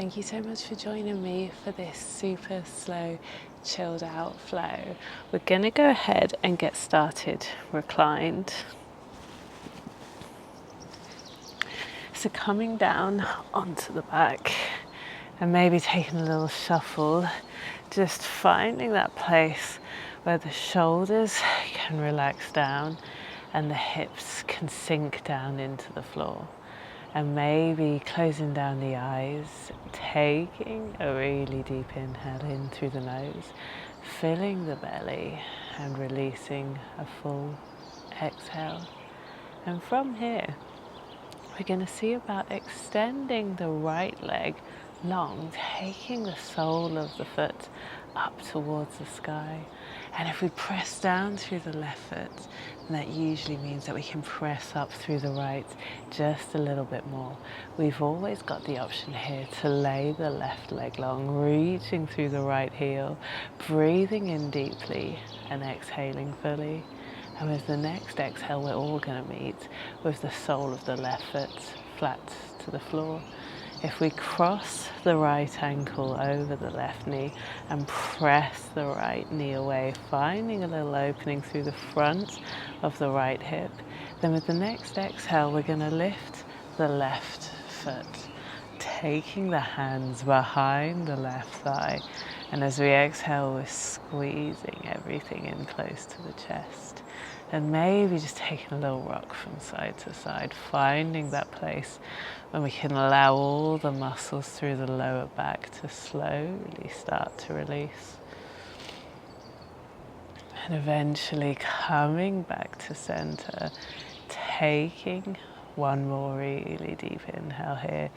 Thank you so much for joining me for this super slow, chilled out flow. We're going to go ahead and get started reclined. So coming down onto the back and maybe taking a little shuffle, just finding that place where the shoulders can relax down and the hips can sink down into the floor. And maybe closing down the eyes, taking a really deep inhale in through the nose, filling the belly and releasing a full exhale. And from here, we're going to see about extending the right leg long, taking the sole of the foot up towards the sky. And if we press down through the left foot, that usually means that we can press up through the right just a little bit more. We've always got the option here to lay the left leg long, reaching through the right heel, breathing in deeply and exhaling fully. And with the next exhale, we're all going to meet with the sole of the left foot flat to the floor. If we cross the right ankle over the left knee and press the right knee away, finding a little opening through the front of the right hip, then with the next exhale, we're going to lift the left foot, taking the hands behind the left thigh. And as we exhale, we're squeezing everything in close to the chest. And maybe just taking a little rock from side to side, finding that place when we can allow all the muscles through the lower back to slowly start to release. And eventually coming back to center, taking one more really deep inhale here.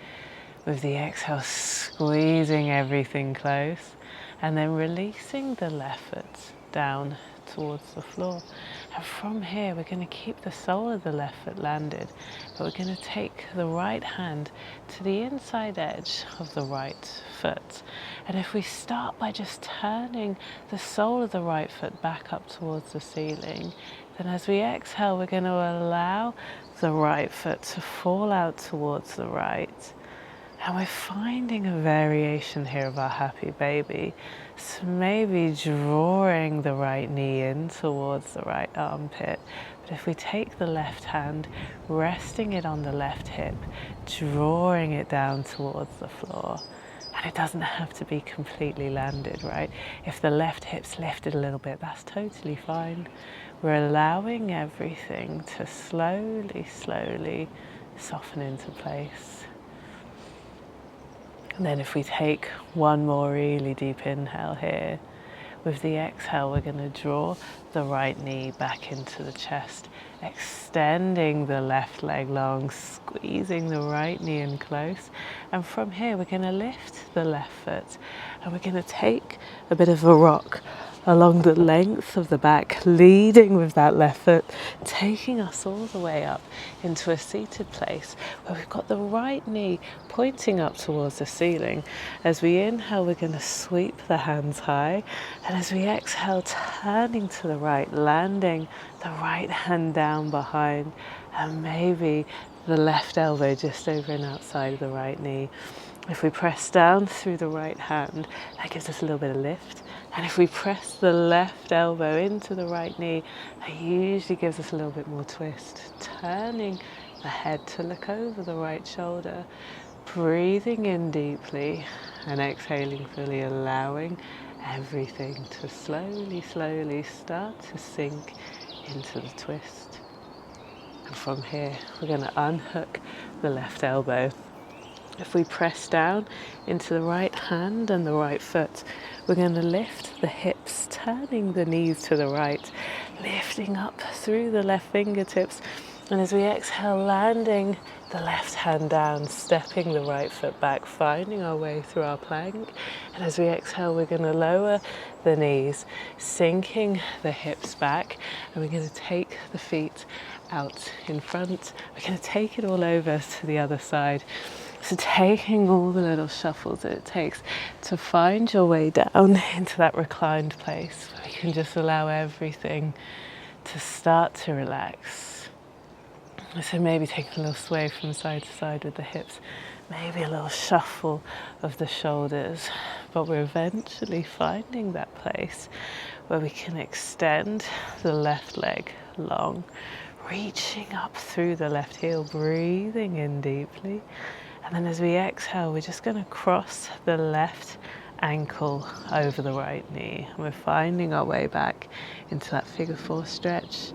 With the exhale, squeezing everything close, and then releasing the left foot down towards the floor. And from here, we're going to keep the sole of the left foot landed, but we're going to take the right hand to the inside edge of the right foot. And if we start by just turning the sole of the right foot back up towards the ceiling, then as we exhale, we're going to allow the right foot to fall out towards the right. And we're finding a variation here of our happy baby. So maybe drawing the right knee in towards the right armpit. But if we take the left hand, resting it on the left hip, drawing it down towards the floor. And it doesn't have to be completely landed, right? If the left hip's lifted a little bit, that's totally fine. We're allowing everything to slowly, slowly soften into place. And then if we take one more really deep inhale here, with the exhale, we're going to draw the right knee back into the chest, extending the left leg long, squeezing the right knee in close. And from here, we're going to lift the left foot and we're going to take a bit of a rock along the length of the back, leading with that left foot, taking us all the way up into a seated place where we've got the right knee pointing up towards the ceiling. As we inhale, we're going to sweep the hands high, and as we exhale, turning to the right, landing the right hand down behind, and maybe the left elbow just over and outside of the right knee. If we press down through the right hand, that gives us a little bit of lift. And if we press the left elbow into the right knee, that usually gives us a little bit more twist. Turning the head to look over the right shoulder, breathing in deeply and exhaling fully, allowing everything to slowly, slowly start to sink into the twist. And from here, we're going to unhook the left elbow. If we press down into the right hand and the right foot, we're going to lift the hips, turning the knees to the right, lifting up through the left fingertips. And as we exhale, landing the left hand down, stepping the right foot back, finding our way through our plank. And as we exhale, we're going to lower the knees, sinking the hips back, and we're going to take the feet out in front. We're going to take it all over to the other side. So taking all the little shuffles that it takes to find your way down into that reclined place where you can just allow everything to start to relax. So maybe taking a little sway from side to side with the hips maybe a little shuffle of the shoulders, but we're eventually finding that place where we can extend the left leg long, reaching up through the left heel, breathing in deeply. And then as we exhale, we're just going to cross the left ankle over the right knee. We're finding our way back into that figure four stretch.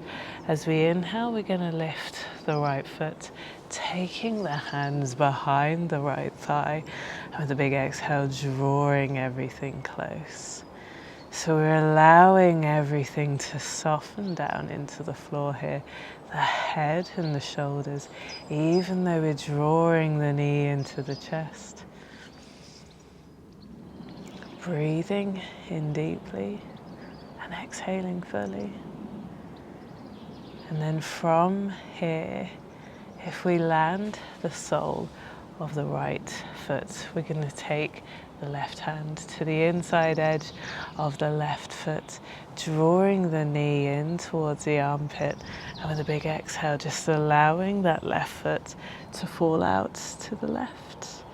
As we inhale, we're going to lift the right foot, taking the hands behind the right thigh, and with a big exhale, drawing everything close. So we're allowing everything to soften down into the floor here, the head and the shoulders, even though we're drawing the knee into the chest. Breathing in deeply and exhaling fully. And then from here, if we land the sole of the right foot, we're going to take the left hand to the inside edge of the left foot, drawing the knee in towards the armpit, and with a big exhale, just allowing that left foot to fall out to the left.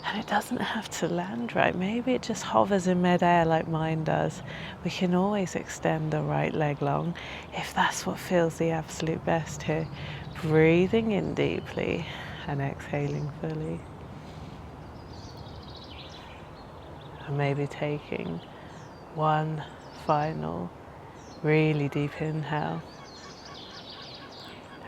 And it doesn't have to land right. Maybe it just hovers in midair like mine does. We can always extend the right leg long if that's what feels the absolute best here. Breathing in deeply and exhaling fully. And maybe taking one final really deep inhale.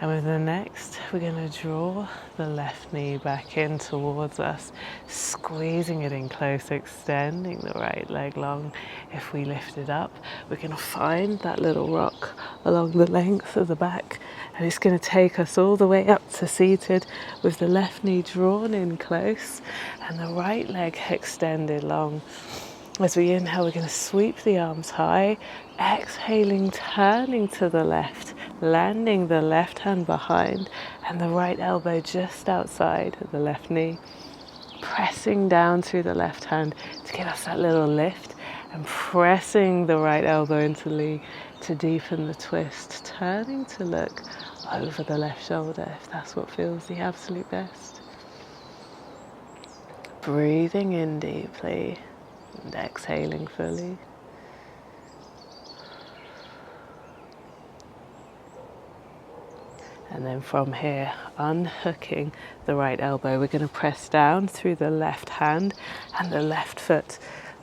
And with the next, we're going to draw the left knee back in towards us, squeezing it in close, extending the right leg long. If we lift it up, we're going to find that little rock along the length of the back, and it's going to take us all the way up to seated with the left knee drawn in close and the right leg extended long. As we inhale, we're going to sweep the arms high, exhaling, turning to the left, landing the left hand behind and the right elbow just outside of the left knee. Pressing down through the left hand to give us that little lift, and pressing the right elbow into the knee to deepen the twist, turning to look over the left shoulder if that's what feels the absolute best. Breathing in deeply and exhaling fully. And then from here, unhooking the right elbow, we're going to press down through the left hand and the left foot,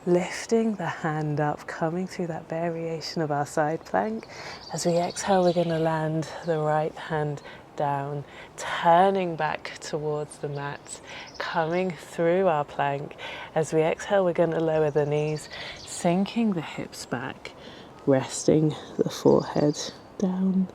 lifting the hand up, coming through that variation of our side plank. As we exhale, we're going to land the right hand down, turning back towards the mat, coming through our plank. As we exhale, we're going to lower the knees, sinking the hips back, resting the forehead down.